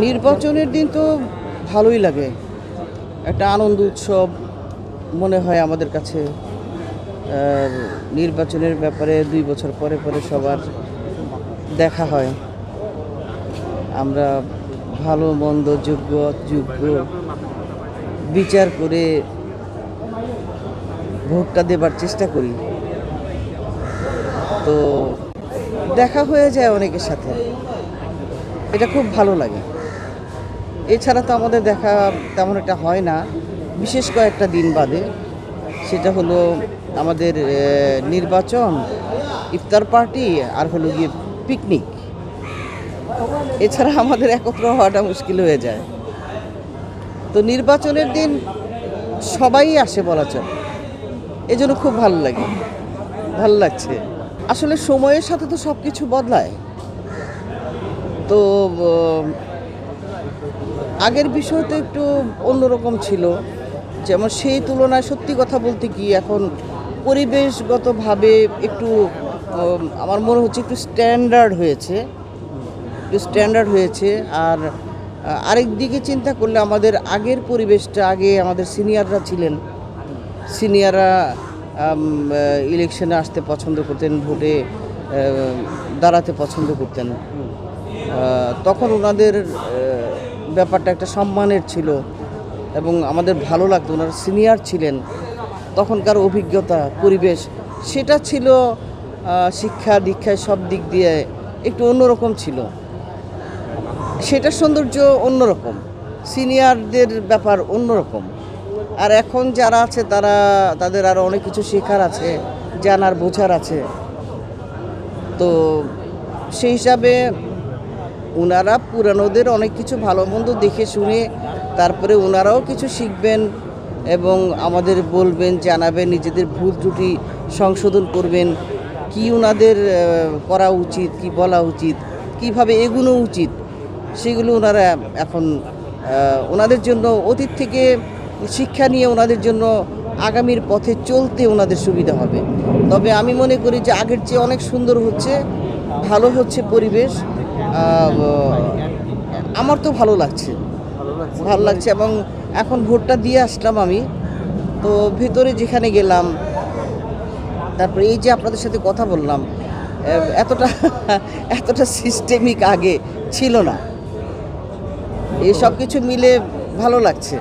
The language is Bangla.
নির্বাচনের দিন তো ভালোই লাগে, একটা আনন্দ উৎসব মনে হয় আমাদের কাছে। আর নির্বাচনের ব্যাপারে 2 বছর পরে পরে সবার দেখা হয়, আমরা ভালো মন্দ যোগ্য অযোগ্য বিচার করে ভোটটা দেবার চেষ্টা করি। তো দেখা হয়ে যায় অনেকের সাথে, এটা খুব ভালো লাগে। এছাড়া তো আমাদের দেখা তেমন একটা হয় না, বিশেষ কয়েকটা দিন বাদে। সেটা হলো আমাদের নির্বাচন, ইফতার পার্টি, আর হলো গিয়ে পিকনিক। এছাড়া আমাদের একত্র হওয়াটা মুশকিল হয়ে যায়। তো নির্বাচনের দিন সবাই আসে বলা চলে, এজন্য খুব ভালো লাগে, ভালো লাগছে। আসলে সময়ের সাথে তো সব কিছু বদলায়। তো আগের বিষয় তো একটু অন্যরকম ছিল, যেমন সেই তুলনায় সত্যি কথা বলতে কি এখন পরিবেশগতভাবে একটু আমার মনে হচ্ছে একটু স্ট্যান্ডার্ড হয়েছে। আর আরেক দিকে চিন্তা করলে আমাদের আগের পরিবেশটা, আগে আমাদের সিনিয়ররা ইলেকশনে আসতে পছন্দ করতেন, ভোটে দাঁড়াতে পছন্দ করতেন। তখন ওনাদের ব্যাপারটা একটা সম্মানের ছিল এবং আমাদের ভালো লাগতো, ওনারা সিনিয়র ছিলেন। তখনকার অভিজ্ঞতা, পরিবেশ সেটা ছিল শিক্ষা দীক্ষায় সব দিক দিয়ে একটু অন্যরকম ছিল, সেটার সৌন্দর্য অন্যরকম, সিনিয়রদের ব্যাপার অন্যরকম। আর এখন যারা আছে তাদের আরও অনেক কিছু শেখার আছে, জানার বোঝার আছে। তো সেই হিসাবে ওনারা পুরানোদের অনেক কিছু ভালো মন্দ দেখে শুনে তারপরে ওনারাও কিছু শিখবেন এবং আমাদের বলবেন, জানাবেন, নিজেদের ভুল ত্রুটি সংশোধন করবেন, কি ওনাদের করা উচিত, কি বলা উচিত, কিভাবে এগোনো উচিত, সেগুলো ওনারা এখন ওনাদের জন্য অতীত থেকে শিক্ষা নিয়ে ওনাদের জন্য আগামীর পথে চলতে ওনাদের সুবিধা হবে। তবে আমি মনে করি যে আগের চেয়ে অনেক সুন্দর হচ্ছে, ভালো হচ্ছে পরিবেশ। আমার তো ভালো লাগছে এবং এখন ভোটটা দিয়ে আসলাম আমি। তো ভেতরে যেখানে গেলাম, তারপরে এই যে আপনাদের সাথে কথা বললাম, এতটা সিস্টেমিক আগে ছিল না। এই সব কিছু মিলে ভালো লাগছে।